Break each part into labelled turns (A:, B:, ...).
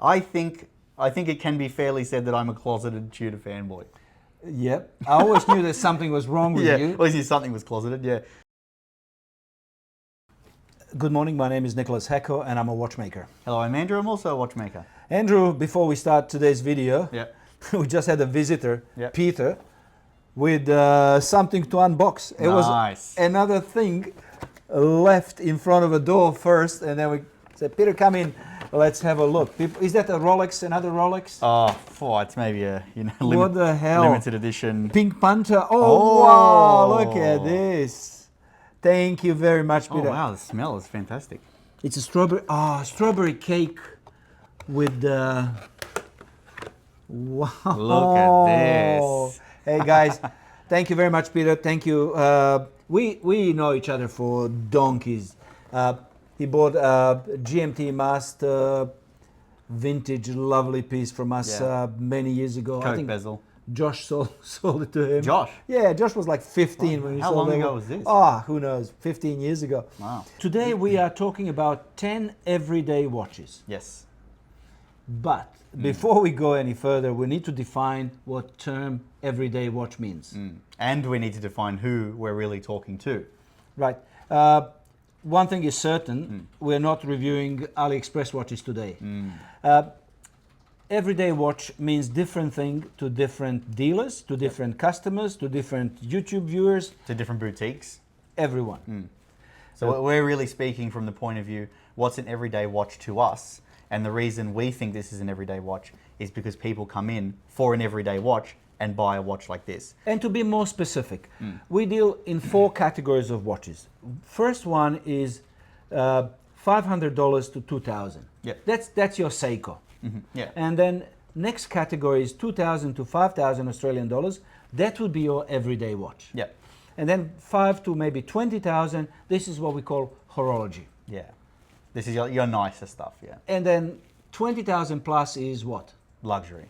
A: I think it can be fairly said that I'm a closeted Tudor fanboy.
B: Yep. I always knew that something was wrong with you.
A: Always knew something was closeted, yeah.
B: Good morning, my name is Nicholas Hecko and I'm a watchmaker.
A: Hello, I'm Andrew, I'm also a watchmaker.
B: Andrew, before we start today's video,
A: Yeah.
B: we just had a visitor,
A: Yeah.
B: Peter, with something to unbox. It was another thing left in front of a door first, and then we said, Peter, come in, let's have a look. Is that a Rolex, another Rolex?
A: Oh, it's maybe a
B: what the hell?
A: Limited edition.
B: Pink Panther. Oh, wow, look at this. Thank you very much, Peter.
A: Oh wow, the smell is fantastic.
B: It's a strawberry cake with the... Wow.
A: Look at this.
B: Hey guys, thank you very much, Peter. Thank you. We know each other for donkeys. He bought a GMT Master vintage, lovely piece from us many years ago.
A: Coke
B: I think
A: bezel.
B: Josh sold it to him.
A: Josh?
B: Yeah, Josh was like 15 when he
A: How
B: sold it.
A: long ago was this?
B: Who knows, 15 years ago.
A: Wow.
B: Today we are talking about 10 everyday watches.
A: Yes.
B: But before we go any further, we need to define what term everyday watch means.
A: And we need to define who we're really talking to.
B: Right. One thing is certain, we're not reviewing AliExpress watches today. Everyday watch means different thing to different dealers, to different customers, to different YouTube viewers.
A: To different boutiques.
B: Everyone.
A: So we're really speaking from the point of view, what's an everyday watch to us? And the reason we think this is an everyday watch is because people come in for an everyday watch and buy a watch like this.
B: And to be more specific, we deal in 4 categories of watches. First one is $500 to $2,000.
A: Yep.
B: That's your Seiko.
A: Yeah.
B: And then next category is 2,000 to 5,000 Australian dollars. That would be your everyday watch.
A: Yeah.
B: And then 5 to maybe 20,000. This is what we call horology.
A: Yeah. This is your nicer stuff, yeah.
B: And then 20,000 plus is what?
A: Luxury.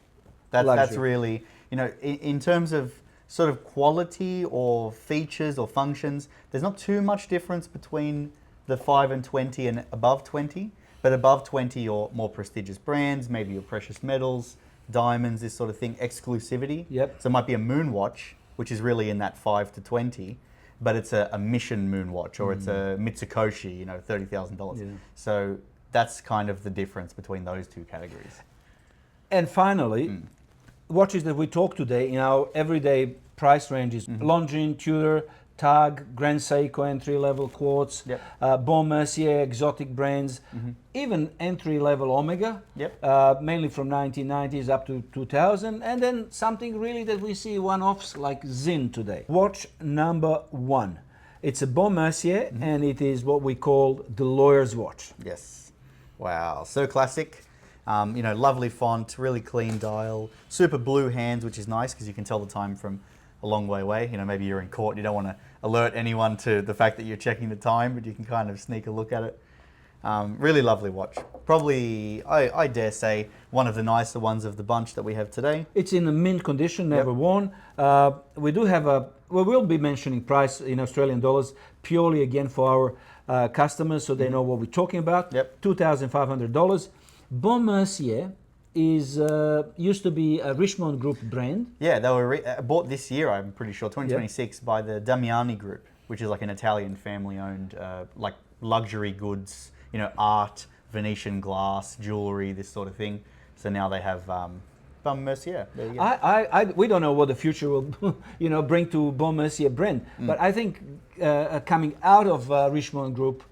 B: Luxury.
A: That's really, in terms of sort of quality or features or functions, there's not too much difference between the 5 and 20 and above 20. But above 20, your more prestigious brands, maybe your precious metals, diamonds, this sort of thing, exclusivity.
B: Yep.
A: So it might be a moon watch, which is really in that 5 to 20, but it's a mission moon watch, or it's a Mitsukoshi, $30,000.
B: Yeah.
A: So that's kind of the difference between those two categories.
B: And finally, watches that we talk today in our everyday price ranges: Longines, Tudor, TAG, Grand Seiko entry-level quartz, Baume Mercier exotic brands, even entry-level Omega, mainly from 1990s up to 2000, and then something really that we see one-offs like Sinn today. Watch number 1. It's a Baume Mercier, and it is what we call the lawyer's watch.
A: Yes. Wow, so classic. Lovely font, really clean dial, super blue hands, which is nice because you can tell the time from a long way away. Maybe you're in court, you don't want to alert anyone to the fact that you're checking the time, but you can kind of sneak a look at it. Really lovely watch. Probably, I dare say, one of the nicer ones of the bunch that we have today.
B: It's in a mint condition, never worn. We do have we will be mentioning price in Australian dollars purely again for our customers so they know what we're talking about. $2,500. Baume Mercier is used to be a Richemont Group brand. Yeah,
A: they were bought this year, I'm pretty sure, 2026, by the Damiani Group, which is like an Italian family-owned, like luxury goods, art, Venetian glass, jewelry, this sort of thing. So now they have Baume Mercier. There you go.
B: We don't know what the future will, bring to Baume Mercier brand, but I think coming out of Richemont Group,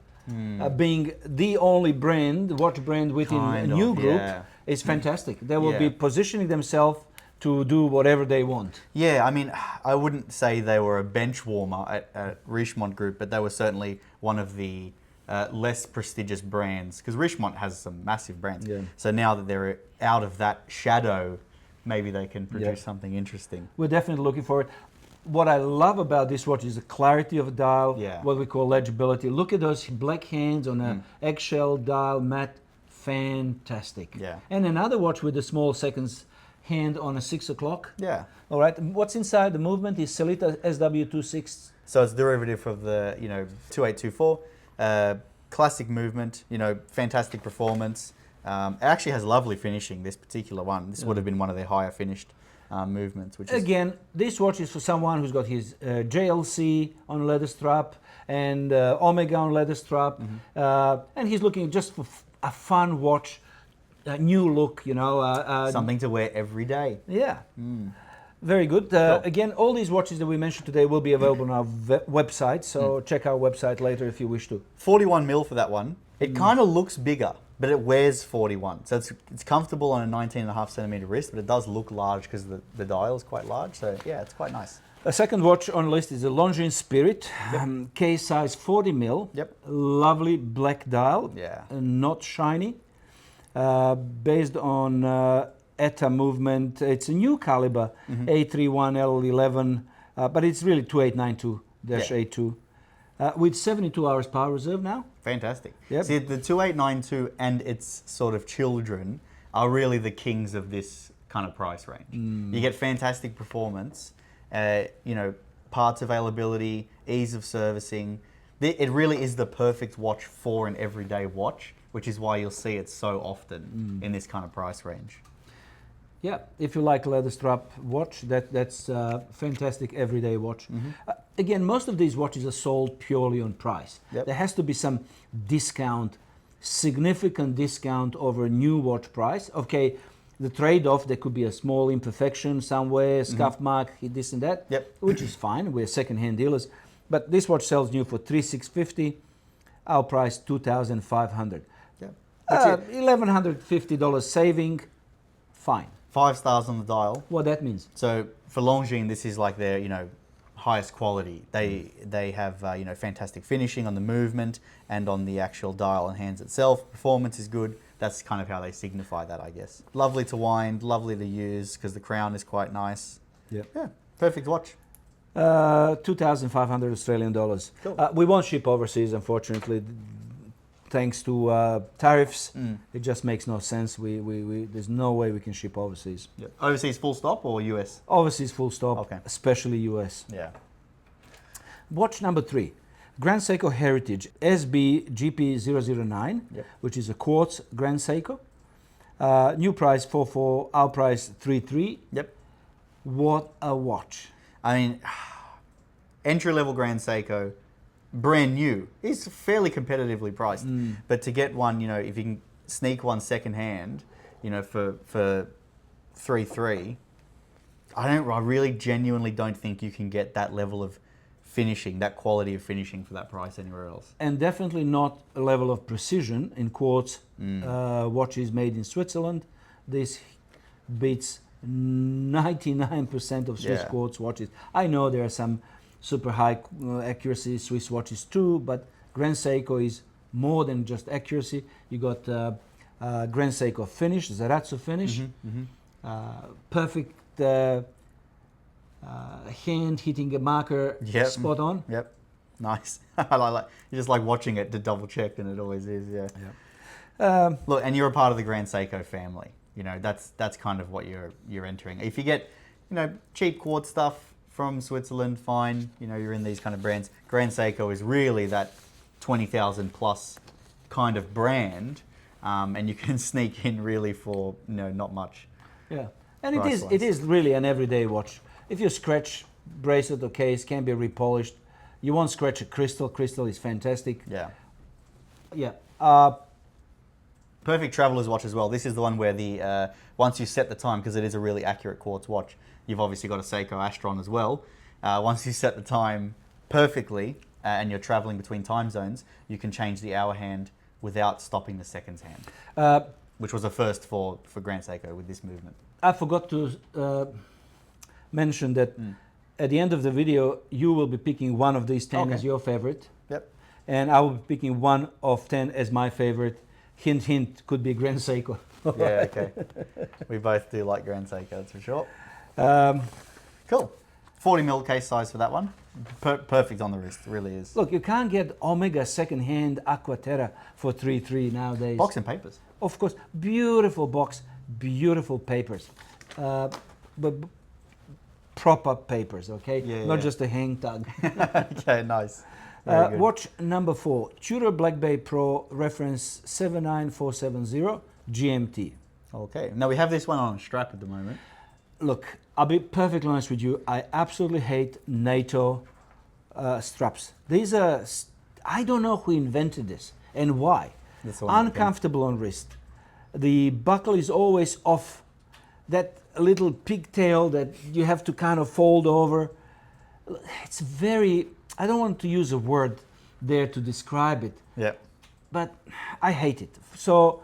B: being the only watch brand within a new group, is fantastic. They will be positioning themselves to do whatever they want.
A: Yeah, I mean, I wouldn't say they were a bench warmer at Richemont Group, but they were certainly one of the less prestigious brands, because Richemont has some massive brands. Yeah. So now that they're out of that shadow, maybe they can produce something interesting.
B: We're definitely looking for it. What I love about this watch is the clarity of the dial, what we call legibility. Look at those black hands on an eggshell dial, matte, fantastic.
A: Yeah.
B: And another watch with a small seconds hand on a 6 o'clock.
A: Yeah.
B: All right. What's inside the movement is Sellita SW26.
A: So it's derivative of the 2824, classic movement, fantastic performance. It actually has lovely finishing, this particular one. This would have been one of their higher finished movements. Which is
B: Again, this watch is for someone who's got his JLC on leather strap and Omega on leather strap, and he's looking just for a fun watch, a new look, you know.
A: something to wear every day.
B: Yeah. Very good.
A: Cool.
B: Again, all these watches that we mentioned today will be available on our website, so check our website later if you wish to.
A: 41 mil for that one. It kind of looks bigger, but it wears 41. So it's comfortable on a 19.5 centimeter wrist, but it does look large because the dial is quite large. So yeah, it's quite nice.
B: A second watch on the list is the Longines Spirit, case size 40 mil.
A: Yep.
B: Lovely black dial.
A: Yeah.
B: Not shiny. Based on ETA movement. It's a new Calibre A31L11, but it's really 2892-82 with 72 hours power reserve now.
A: Fantastic.
B: Yep.
A: See, the 2892 and its sort of children are really the kings of this kind of price range. You get fantastic performance, you know, parts availability, ease of servicing. It really is the perfect watch for an everyday watch, which is why you'll see it so often in this kind of price range.
B: Yeah, if you like leather strap watch, that's a fantastic everyday watch. Again, most of these watches are sold purely on price.
A: Yep.
B: There has to be some discount, significant discount over a new watch price. Okay, the trade-off, there could be a small imperfection somewhere, scuff mark, this and that, which is fine. We're second-hand dealers. But this watch sells new for $3,650. Our price $2,500.
A: Yep.
B: $1,150 saving, fine.
A: 5 stars on the dial.
B: What that means?
A: So for Longines, this is like their, you know, highest quality. They have you know, fantastic finishing on the movement and on the actual dial and hands itself. Performance is good. That's kind of how they signify that, I guess. Lovely to wind, lovely to use because the crown is quite nice.
B: Yep.
A: Yeah, perfect watch.
B: 2,500 Australian dollars.
A: Cool.
B: We won't ship overseas, unfortunately, thanks to tariffs. It just makes no sense. There's no way we can ship overseas.
A: Yep. Overseas full stop or US?
B: Overseas full stop,
A: Okay.
B: especially US.
A: Yeah.
B: Watch number 3, Grand Seiko Heritage SB-GP009, which is a quartz Grand Seiko. New price 4,400, our price 3,300.
A: Yep.
B: What a watch.
A: I mean, entry-level Grand Seiko, brand new, is fairly competitively priced. But to get one, you know, if you can sneak one second-hand, you know, for 3,300, I really genuinely don't think you can get that level of finishing, that quality of finishing for that price anywhere else.
B: And definitely not a level of precision in quartz watches made in Switzerland. This beats 99% of Swiss quartz watches. I know there are some super high accuracy Swiss watches too, but Grand Seiko is more than just accuracy. You got Grand Seiko finish, Zarazzo finish, perfect hand hitting a marker spot on.
A: Yep, nice. I like you just like watching it to double check, and it always is. Yeah. Look, and you're a part of the Grand Seiko family. You know, that's kind of what you're entering. If you get, you know, cheap quartz stuff from Switzerland, fine. You know, you're in these kind of brands. Grand Seiko is really that 20,000 plus kind of brand, and you can sneak in really for, you know, not much.
B: Yeah, and it is really an everyday watch. If you scratch bracelet or case, can be repolished. You won't scratch a crystal. Crystal is fantastic.
A: Yeah.
B: Yeah.
A: Perfect traveler's watch as well. This is the one where the once you set the time, because it is a really accurate quartz watch, you've obviously got a Seiko Astron as well. Once you set the time perfectly and you're traveling between time zones, you can change the hour hand without stopping the seconds hand, which was a first for Grand Seiko with this movement.
B: I forgot to mention that at the end of the video, you will be picking one of these 10 as your favorite.
A: Yep.
B: And I will be picking one of 10 as my favorite. Hint, hint, could be Grand Seiko.
A: Yeah, okay. We both do like Grand Seiko, that's for sure. Cool. 40mm case size for that one. Perfect on the wrist, really is.
B: Look, you can't get Omega second-hand Aquaterra for 3,300 nowadays.
A: Box and papers.
B: Of course, beautiful box, beautiful papers. But proper papers, okay? Not just a hang tag.
A: Okay, nice.
B: Watch number 4, Tudor Black Bay Pro reference 79470, GMT.
A: Okay. Now we have this one on a strap at the moment.
B: Look, I'll be perfectly honest with you. I absolutely hate NATO straps. These are, I don't know who invented this and why.
A: That's the one
B: Uncomfortable on wrist. The buckle is always off. That little pigtail that you have to kind of fold over. It's very, I don't want to use a word there to describe it.
A: Yeah.
B: But I hate it. So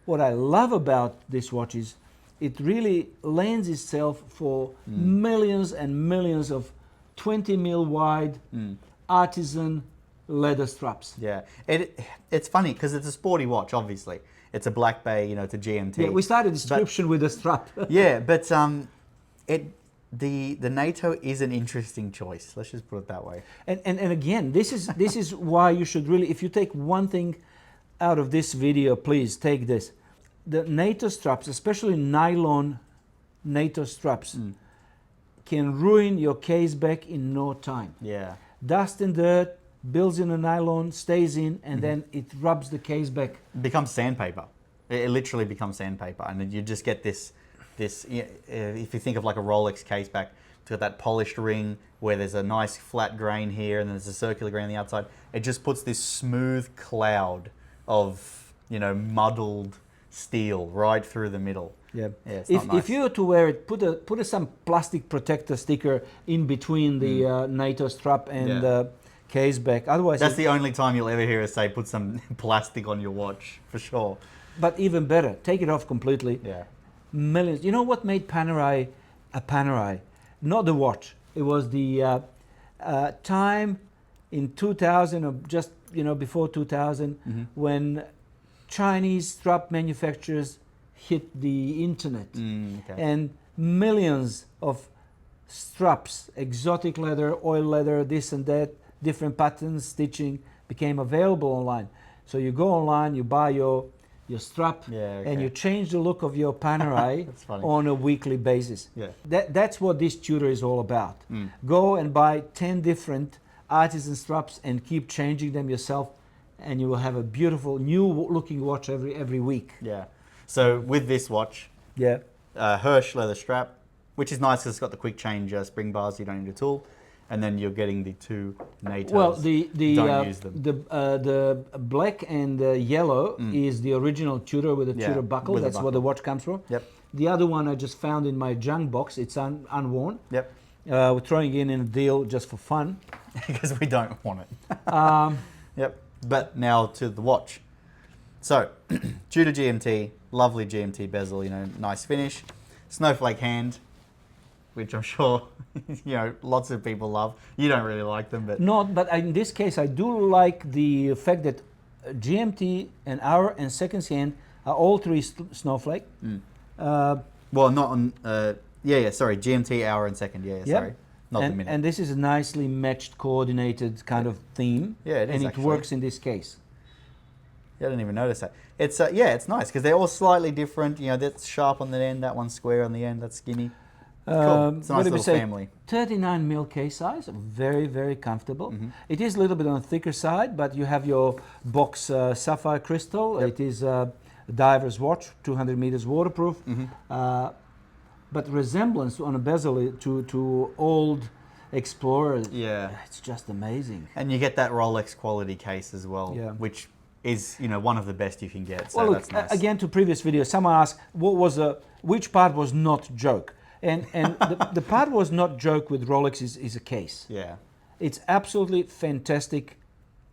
B: what I love about this watch is it really lends itself for millions and millions of 20 mil wide artisan leather straps.
A: Yeah. It's funny because it's a sporty watch, obviously. It's a Black Bay, you know, it's a GMT.
B: Yeah, we started description with a strap.
A: Yeah, but the NATO is an interesting choice. Let's just put it that way.
B: And again, this is why you should really, if you take one thing out of this video, please take this. The NATO straps, especially nylon NATO straps, can ruin your case back in no time.
A: Yeah.
B: Dust and dirt builds in the nylon, stays in, and then it rubs the case back.
A: It becomes sandpaper. It literally becomes sandpaper, and then you just get this. If you think of like a Rolex case back, it's got that polished ring where there's a nice flat grain here, and then there's a circular grain on the outside. It just puts this smooth cloud of, you know, muddled steel right through the middle.
B: Yeah.
A: It's not nice.
B: If you were to wear it, put some plastic protector sticker in between the NATO strap and the case back. Otherwise,
A: that's the only time you'll ever hear us say put some plastic on your watch, for sure.
B: But even better, take it off completely.
A: Yeah.
B: Millions. You know what made Panerai a Panerai? Not the watch. It was the time in 2000, or just before 2000, when Chinese strap manufacturers hit the internet, and millions of straps, exotic leather, oil leather, this and that, different patterns, stitching, became available online. So you go online, you buy your strap, and you change the look of your Panerai on a weekly basis.
A: Yeah.
B: That's what this Tudor is all about. Go and buy 10 different artisan straps and keep changing them yourself, and you will have a beautiful new looking watch every week.
A: Yeah. So with this watch, Hirsch leather strap, which is nice because it's got the quick change spring bars, so you don't need a tool. And then you're getting the two NATOs.
B: Well,
A: don't use them.
B: the black and the yellow is the original Tudor with a Tudor buckle. That's where the watch comes from.
A: Yep.
B: The other one I just found in my junk box. It's unworn.
A: Yep.
B: We're throwing it in a deal just for fun.
A: Because we don't want it. Yep. But now to the watch. So, Tudor GMT, lovely GMT bezel, nice finish. Snowflake hand, which I'm sure lots of people love. You don't really like them, but
B: But in this case, I do like the fact that GMT and Heuer and second hand are all three snowflake.
A: Well, not on. Sorry, GMT, Heuer, and second. Sorry, not the minute.
B: And this is a nicely matched, coordinated kind of theme.
A: Yeah, it is.
B: And
A: actually.
B: it works in this case.
A: Yeah, I didn't even notice that. It's it's nice because they're all slightly different. That's sharp on the end, that one's square on the end, that's skinny. Cool. It's a nice little family.
B: 39 mil case size, very, very comfortable. It is a little bit on the thicker side, but you have your box sapphire crystal. It is a diver's watch, 200 meters waterproof. But resemblance on a bezel to old Explorer, it's just amazing.
A: And you get that Rolex quality case as well, which is one of the best you can get. So
B: well, look,
A: that's nice.
B: Again, to previous videos, someone asked which part was not joke. And the part was not joke with Rolex is a case.
A: Yeah.
B: It's absolutely fantastic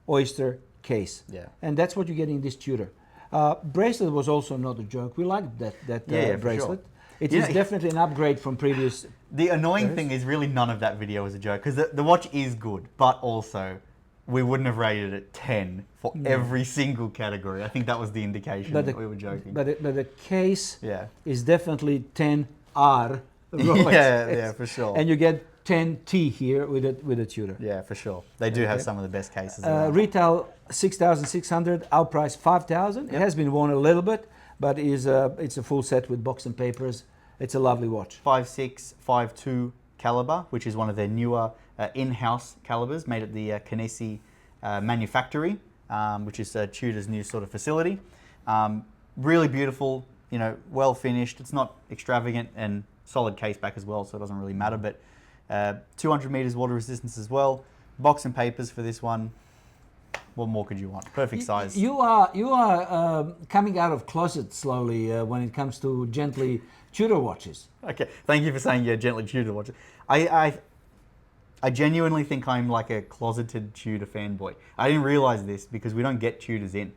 B: oyster case.
A: Yeah.
B: And that's what you get in this Tudor. Bracelet was also not a joke. We liked that bracelet.
A: Sure.
B: It is definitely an upgrade from previous.
A: The annoying thing is really none of that video was a joke because the watch is good, but also we wouldn't have rated it 10 for every single category. I think that was the indication that we were joking.
B: But the case is definitely 10R. Rolex.
A: Yeah, for sure.
B: And you get 10T here with a Tudor.
A: Yeah, for sure. They do have some of the best cases.
B: Retail 6,600, our price 5,000. It has been worn a little bit, but it's a full set with box and papers. It's a lovely watch.
A: 5.6, 5.2 caliber, which is one of their newer in-house calibers made at the Canesi Manufactory, which is Tudor's new sort of facility. Really beautiful, you know, well finished. It's not extravagant and solid case back as well, so it doesn't really matter. But 200 meters water resistance as well. Box and papers for this one. What more could you want? Perfect size.
B: You are coming out of closet slowly when it comes to gently Tudor watches.
A: Okay, thank you for saying gently Tudor watches. I genuinely think I'm like a closeted Tudor fanboy. I didn't realize this because we don't get Tudors in.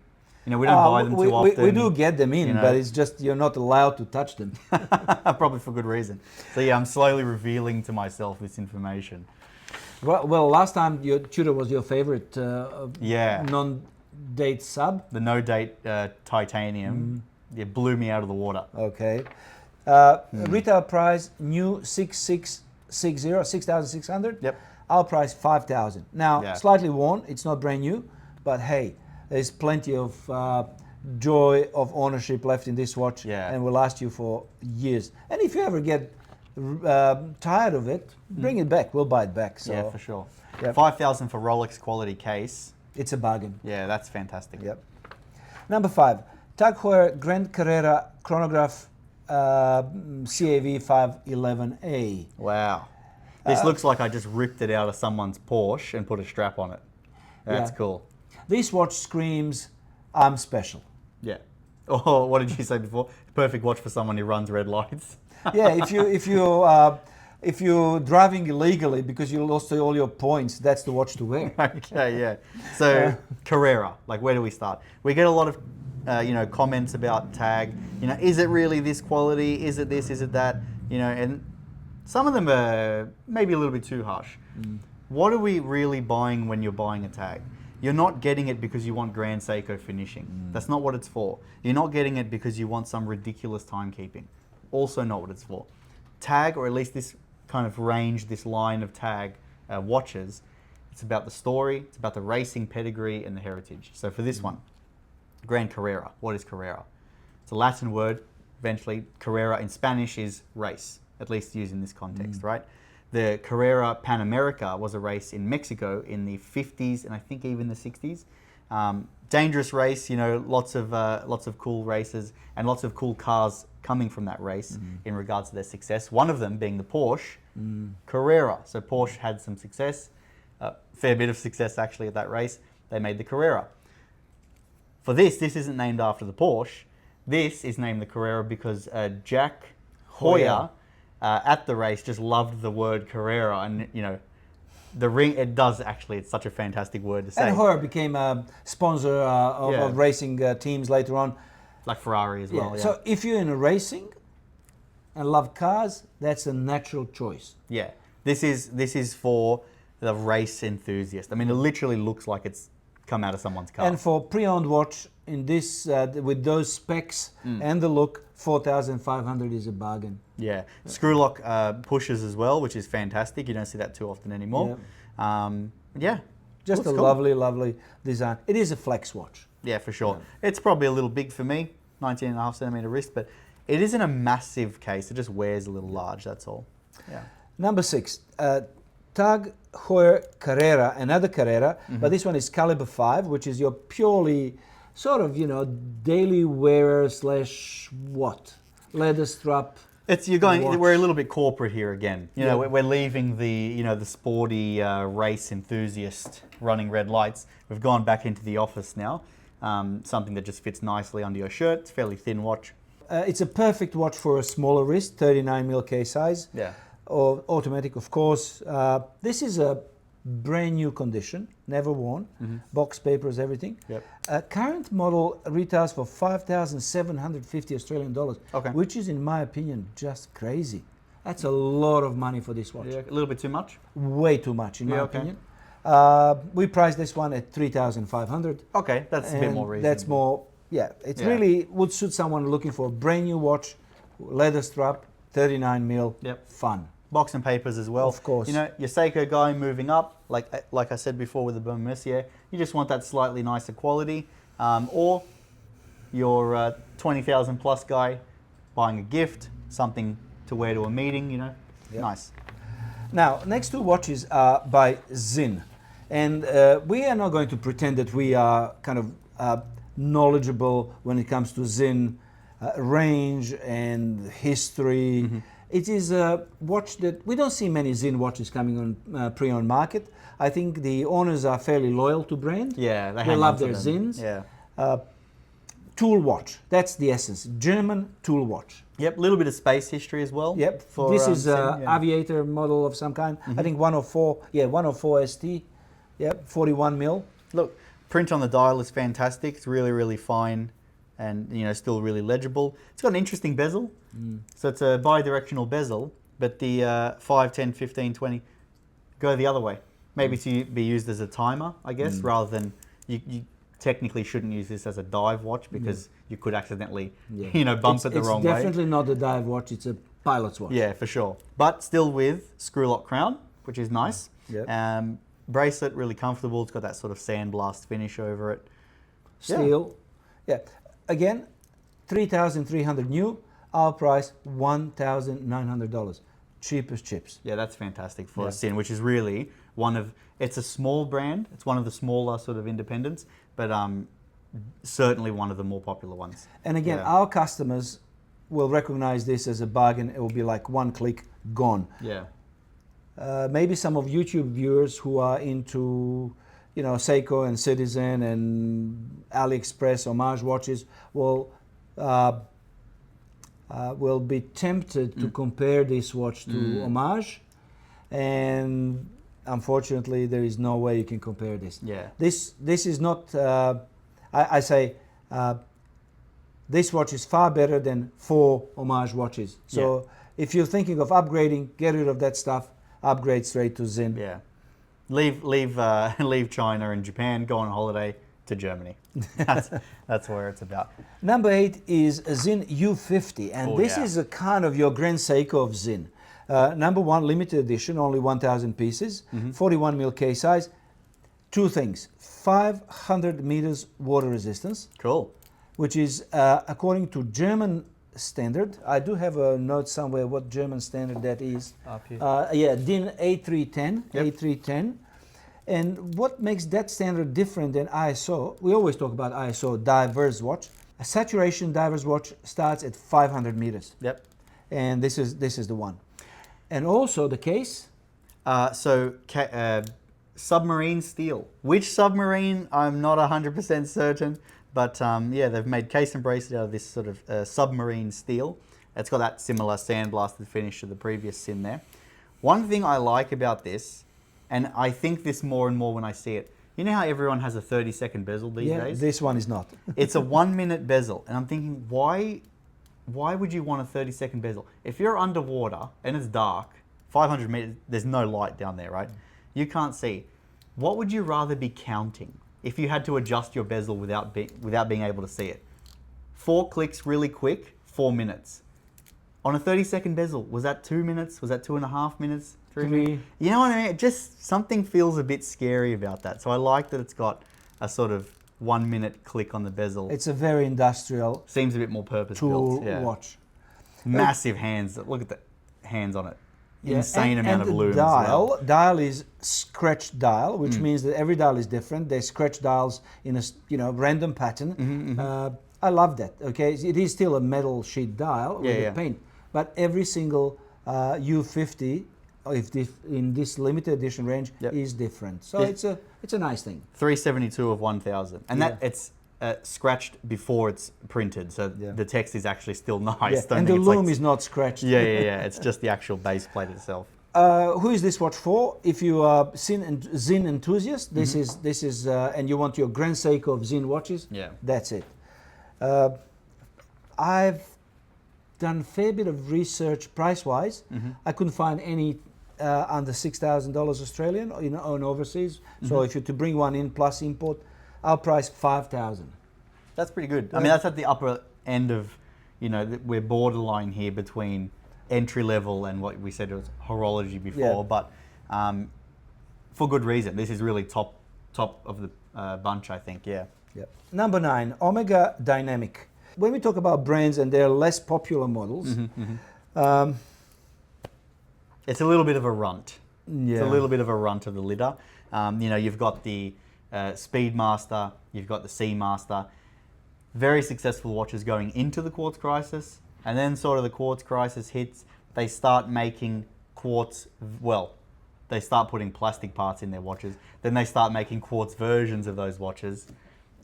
A: You know, we don't buy them too often.
B: We do get them in, but it's just you're not allowed to touch them.
A: Probably for good reason. So yeah, I'm slowly revealing to myself this information.
B: Well, last time your Tudor was your favorite non-date sub.
A: The no-date titanium. It blew me out of the water.
B: Okay. Retail price, new 6,600.
A: Yep.
B: Our price 5,000. Now, slightly worn. It's not brand new, but hey, there's plenty of joy of ownership left in this watch, and will last you for years. And if you ever get tired of it, bring it back. We'll buy it back. So.
A: Yeah, for sure.
B: Yep.
A: 5,000 for Rolex quality case.
B: It's a bargain.
A: Yeah, that's fantastic.
B: Yep. Number 5, TAG Heuer Grand Carrera chronograph CAV 511A.
A: Wow. This looks like I just ripped it out of someone's Porsche and put a strap on it. That's cool.
B: This watch screams, I'm special.
A: Yeah. Oh, what did you say before? Perfect watch for someone who runs red lights.
B: Yeah, if you're driving illegally because you lost all your points, that's the watch to wear.
A: Okay, yeah. So Carrera, like where do we start? We get a lot of comments about TAG. You know, is it really this quality? Is it this? Is it that? You know, and some of them are maybe a little bit too harsh. What are we really buying when you're buying a TAG? You're not getting it because you want Grand Seiko finishing. That's not what it's for. You're not getting it because you want some ridiculous timekeeping. Also not what it's for. TAG, or at least this kind of range, this line of TAG watches, it's about the story, it's about the racing pedigree and the heritage. So for this one, Grand Carrera. What is Carrera? It's a Latin word. Eventually, Carrera in Spanish is race, at least used in this context, right? The Carrera Pan America was a race in Mexico in the 50s and I think even the 60s. Dangerous race, you know, lots of cool races and lots of cool cars coming from that race in regards to their success. One of them being the Porsche Carrera. So Porsche had some success, fair bit of success actually at that race. They made the Carrera. For this isn't named after the Porsche. This is named the Carrera because Jack Heuer at the race just loved the word Carrera, and you know, the ring, it's such a fantastic word to say.
B: And Heuer became a sponsor of racing teams later on.
A: Like Ferrari as well. Yeah.
B: So if you're in a racing and love cars, that's a natural choice.
A: Yeah. This is for the race enthusiast. I mean, it literally looks like it's come out of someone's car.
B: And for pre-owned watch in this with those specs and the look, 4,500 is a bargain.
A: Yeah, screw lock pushes as well, which is fantastic. You don't see that too often anymore.
B: Just a lovely, lovely design. It is a flex watch.
A: Yeah, for sure. Yeah. It's probably a little big for me, 19.5 centimeter wrist, but it isn't a massive case. It just wears a little large. That's all. Yeah.
B: Number 6, TAG Heuer Carrera, another Carrera, but this one is Calibre 5, which is your purely sort of, you know, daily wearer / what? Leather strap.
A: We're a little bit corporate here again. You know, we're leaving the sporty race enthusiast running red lights. We've gone back into the office now. Something that just fits nicely under your shirt. It's a fairly thin watch.
B: It's a perfect watch for a smaller wrist, 39mm case size.
A: Yeah.
B: Or automatic, of course. This is a brand new condition, never worn, box papers, everything.
A: Yep.
B: Current model retails for 5,750 Australian dollars, which is, in my opinion, just crazy. That's a lot of money for this watch.
A: Yeah, a little bit too much?
B: Way too much, in my opinion. We priced this one at 3,500.
A: Okay, that's a bit more reasonable.
B: That's more, really would suit someone looking for a brand new watch, leather strap, 39mm, fun.
A: Box and papers as well.
B: Of course.
A: You know, your Seiko guy moving up, like I said before with the Baume Mercier, you just want that slightly nicer quality. Or your 20,000 plus guy buying a gift, something to wear to a meeting, you know, nice.
B: Now, next two watches are by Sinn. And we are not going to pretend that we are kind of knowledgeable when it comes to Sinn range and history. It is a watch that we don't see many Sinn watches coming on pre-owned market. I think the owners are fairly loyal to brand.
A: Yeah,
B: they love their Sinns.
A: Yeah.
B: Tool watch, that's the essence. German tool watch.
A: Yep, a little bit of space history as well.
B: Yep,
A: for,
B: this is
A: Sinn,
B: an aviator model of some kind. I think 104 ST. Yep, 41 mil.
A: Look, print on the dial is fantastic. It's really, really fine and, you know, still really legible. It's got an interesting bezel. So it's a bi-directional bezel, but the 5, 10, 15, 20 go the other way. Maybe to be used as a timer, I guess, rather than you technically shouldn't use this as a dive watch because you could accidentally, you know, bump it the wrong way.
B: It's definitely not a dive watch, it's a pilot's watch.
A: Yeah, for sure. But still with screw lock crown, which is nice.
B: Yep.
A: Bracelet, really comfortable. It's got that sort of sandblast finish over it.
B: Steel. Yeah. Again, 3,300 new. Our price, $1,900. Cheap as chips.
A: Yeah, that's fantastic for a Sinn, which is really it's a small brand. It's one of the smaller sort of independents, but certainly one of the more popular ones.
B: And again, our customers will recognize this as a bargain. It will be like one click, gone.
A: Yeah.
B: Maybe some of YouTube viewers who are into, you know, Seiko and Citizen and AliExpress homage watches will be tempted to compare this watch to homage, and unfortunately there is no way you can compare this.
A: Yeah.
B: This is not. I say this watch is far better than 4 homage watches. So if you're thinking of upgrading, get rid of that stuff. Upgrade straight to Sinn.
A: Yeah. Leave China and Japan. Go on holiday to Germany. That's where it's about.
B: Number 8 is a Sinn U50, and this is a kind of your Grand Seiko of Sinn. Number 1, limited edition, only 1,000 pieces, 41 mil case size. 2 things: 500 meters water resistance.
A: Cool.
B: Which is according to German standard. I do have a note somewhere what German standard that is.
A: Up here.
B: Yeah, DIN A310.
A: Yep.
B: A310. And what makes that standard different than ISO? We always talk about ISO diver's watch. A saturation diver's watch starts at 500 meters.
A: Yep.
B: And this is the one. And also the case.
A: Submarine steel. Which submarine? I'm not 100% certain, but yeah, they've made case and bracelet out of this sort of submarine steel. It's got that similar sandblasted finish to the previous Sinn there. One thing I like about this, and I think this more and more when I see it, you know how everyone has a 30-second bezel these days?
B: This one is not.
A: It's a 1-minute bezel, and I'm thinking, why would you want a 30-second bezel? If you're underwater and it's dark, 500 meters, there's no light down there, right? You can't see. What would you rather be counting if you had to adjust your bezel without being able to see it? 4 clicks really quick, 4 minutes. On a 30-second bezel, was that 2 minutes? Was that 2.5 minutes? 3 minutes? You know what I mean? Just something feels a bit scary about that. So I like that it's got a sort of 1-minute click on the bezel.
B: It's a very industrial.
A: Seems a bit more purpose-built.
B: Tool watch.
A: Massive hands. Look at the hands on it.
B: Yeah,
A: Insane amount of looms.
B: Dial is scratch dial, which means that every dial is different. They scratch dials in a random pattern. I love that. Okay, it is still a metal sheet dial with a paint, but every single U50, in this limited edition range, is different. So it's a nice thing.
A: 372 of 1,000, and that it's scratched before it's printed, so the text is actually still nice.
B: And the loom is not scratched.
A: Yeah. It's just the actual base plate itself.
B: Who is this watch for? If you are Sinn enthusiast, this is and you want your Grand Seiko of Sinn watches, that's it. I've done a fair bit of research price-wise. I couldn't find any under $6,000 Australian on overseas. So if you're to bring one in plus import, our price $5,000.
A: That's pretty good. I mean, that's at the upper end of, we're borderline here between entry level and what we said was horology before, but for good reason. This is really top of the bunch, I think. Yeah.
B: Number 9, Omega Dynamic. When we talk about brands and their less popular models,
A: it's a little bit of a runt.
B: Yeah.
A: It's a little bit of a runt of the litter. You've got the Speedmaster, you've got the Seamaster. very successful watches going into the quartz crisis, and then sort of the quartz crisis hits, they start making quartz, well, they start putting plastic parts in their watches, then they start making quartz versions of those watches.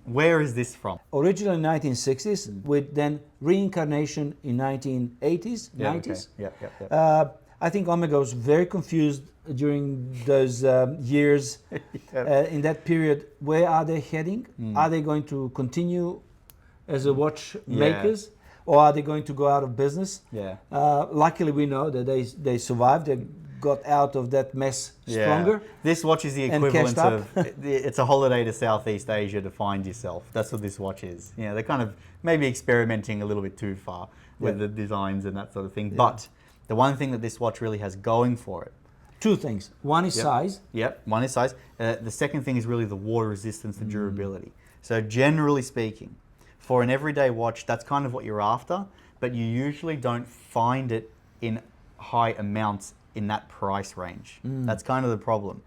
A: Where is this from?
B: Originally 1960s, with then reincarnation in 1980s, 90s.
A: Yeah.
B: I think Omega was very confused during those years. In that period, where are they heading? Are they going to continue as a watch makers, or are they going to go out of business? Luckily, we know that they survived. They got out of that mess stronger.
A: This watch is the equivalent of, it's a holiday to Southeast Asia to find yourself. That's what this watch is. You know, they're kind of maybe experimenting a little bit too far with the designs and that sort of thing. But the one thing that this watch really has going for it.
B: Two things. One is size.
A: One is size. The second thing is really the water resistance, the durability. So generally speaking, for an everyday watch, that's kind of what you're after, but you usually don't find it in high amounts in that price range. That's kind of the problem.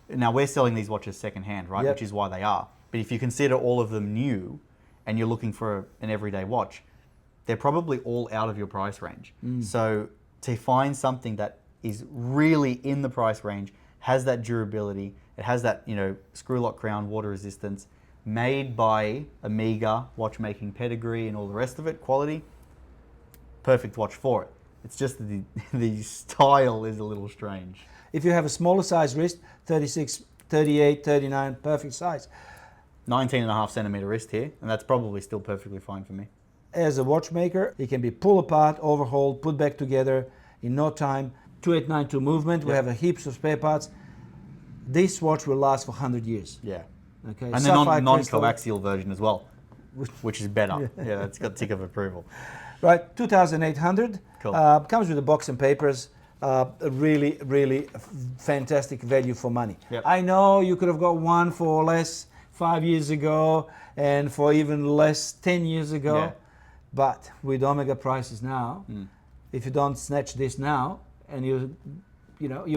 A: Now we're selling these watches secondhand, right? Which is why they are. But if you consider all of them new and you're looking for an everyday watch, they're probably all out of your price range. So to find something that is really in the price range, has that durability, it has that, you know, screw lock crown, water resistance, made by Omega, watchmaking pedigree and all the rest of it, quality, perfect watch for it. It's just the style is a little strange.
B: If you have a smaller size wrist, 36, 38, 39, perfect size.
A: 19.5 centimeter wrist here, and that's probably still perfectly fine for me.
B: As a watchmaker, it can be pulled apart, overhauled, put back together in no time. 2892 movement, we have a heaps of spare parts. This watch will last for 100 years. Okay.
A: And the non-coaxial version as well, which is better. It's got tick of approval.
B: Right, 2800.
A: Cool.
B: Comes with a box and papers. A really, really fantastic value for money. I know you could have got one for less 5 years ago and for even less 10 years ago. But with Omega prices now, if you don't snatch this now and you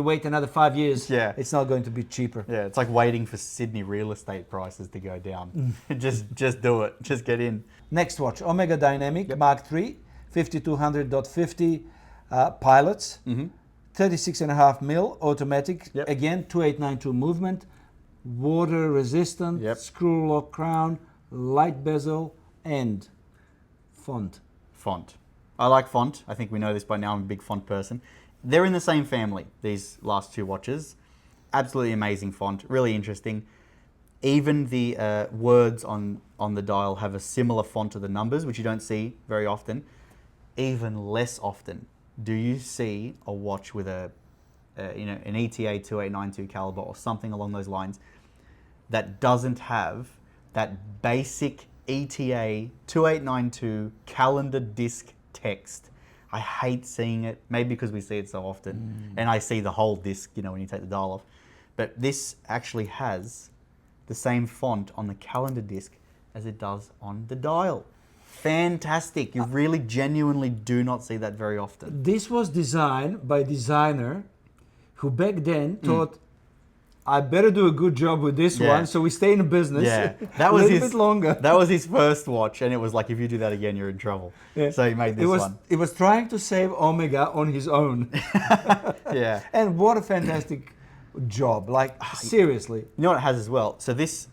B: wait another 5 years, it's not going to be cheaper.
A: It's like waiting for Sydney real estate prices to go down. Just do it. Just get in.
B: Next watch, Omega Dynamic Mark III, 5200.50 pilots, 36.5 mil automatic. Again, 2892 movement, water resistant, screw lock crown, light bezel, and font. I like font. I think we know this by now. I'm a big font person. They're in the same family, these last two watches. Absolutely amazing font, really interesting. Even the words on the dial have a similar font to the numbers, which you don't see very often. Even less often do you see a watch with an ETA 2892 caliber or something along those lines that doesn't have that basic ETA 2892 calendar disc text. I hate seeing it, maybe because we see it so often, and I see the whole disc, when you take the dial off. But this actually has the same font on the calendar disc as it does on the dial. Fantastic. You really genuinely do not see that very often. This was designed by a designer who back then thought, I better do a good job with this one, so we stay in business
A: that was
B: a little bit longer.
A: That was his first watch, and it was like, if you do that again, you're in trouble. So he made this one.
B: It was trying to save Omega on his own. And what a fantastic job, seriously.
A: You know what it has as well? So this,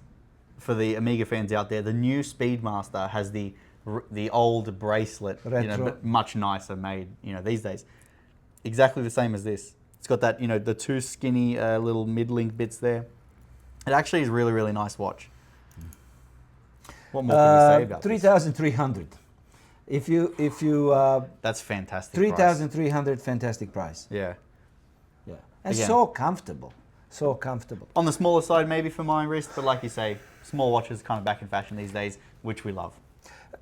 A: for the Omega fans out there, the new Speedmaster has the old bracelet, but much nicer made, these days. Exactly the same as this. It's got that, the two skinny little mid-link bits there. It actually is really, really nice watch. What more can we say about
B: 3,300. If you
A: that's fantastic.
B: 3,300, fantastic price.
A: Yeah.
B: And again, so comfortable. So comfortable.
A: On the smaller side, maybe for my wrist, but like you say, small watches kind of back in fashion these days, which we love.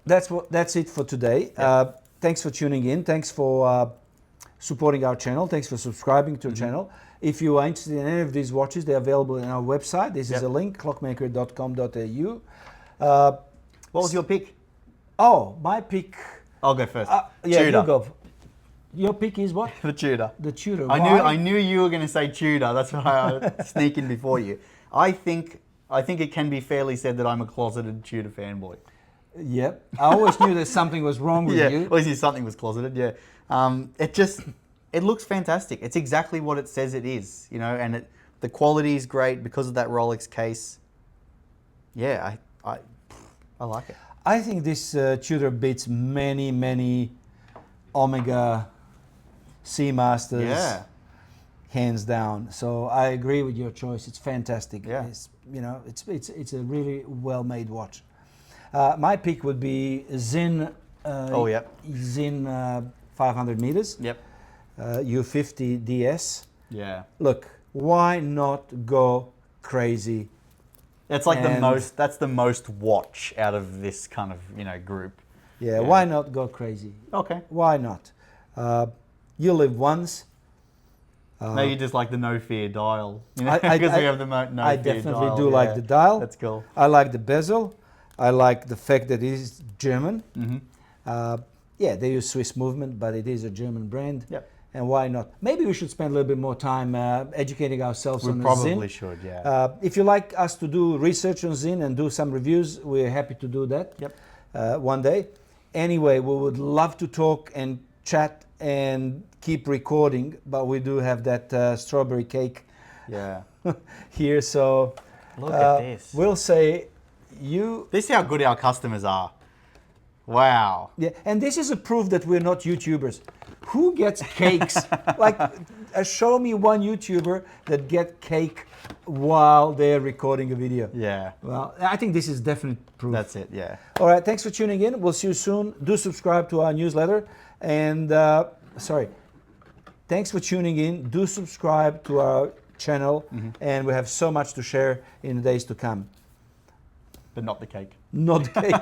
B: That's it for today. Thanks for tuning in. Thanks for supporting our channel. Thanks for subscribing to the channel. If you are interested in any of these watches, they're available on our website. This is a link, clockmaker.com.au.
A: What was your pick?
B: Oh, my pick.
A: I'll go first.
B: Tudor. You go. Your pick is what?
A: The Tudor.
B: The Tudor.
A: I knew you were going to say Tudor. That's why I sneak in before you. I think it can be fairly said that I'm a closeted Tudor fanboy.
B: Yep. I always knew that something was wrong with
A: Yeah,
B: you.
A: obviously something was closeted. Yeah, it looks fantastic. It's exactly what it says it is, you know, and the quality is great because of that Rolex case. Yeah, I like it.
B: I think this Tudor beats many Omega Seamasters,
A: Yeah,
B: hands down. So I agree with your choice. It's fantastic.
A: Yeah.
B: It's, you know, it's a really well-made watch. My pick would be Sinn.
A: Oh, yep.
B: Sinn 500 meters.
A: Yep.
B: U50 DS.
A: Yeah.
B: Look, why not go crazy?
A: It's like
B: And-
A: that's the most watch out of this kind of, you know, group.
B: Yeah,
A: Yeah.
B: why not go crazy?
A: Okay.
B: Why not? You live once.
A: Maybe just like the no fear dial, you know,
B: I-
A: because
B: I-
A: we have the no fear dial.
B: I definitely do like the dial.
A: That's cool.
B: I like the bezel. I like the fact that it is German.
A: Mm-hmm.
B: Yeah, they use Swiss movement, but it is a German brand.
A: Yep.
B: And why not? Maybe we should spend a little bit more time educating ourselves
A: We
B: on
A: probably
B: Sinn.
A: should, yeah.
B: If you like us to do research on Sinn and do some reviews, we're happy to do that.
A: Yep.
B: One day. Anyway, we would love to talk and chat and keep recording, but we do have that strawberry cake
A: Yeah.
B: here, so
A: Look at this.
B: we'll say you.
A: This is how good our customers are. Wow.
B: Yeah, and this is a proof that we're not YouTubers. Who gets cakes? Like, show me one YouTuber that get cake while they're recording a video.
A: Yeah.
B: Well, I think this is definite proof.
A: That's it, yeah.
B: All right, thanks for tuning in. We'll see you soon. Do subscribe to our newsletter. And, thanks for tuning in. Do subscribe to our channel. And we have so much to share in the days to come.
A: But not the cake.
B: Not cake.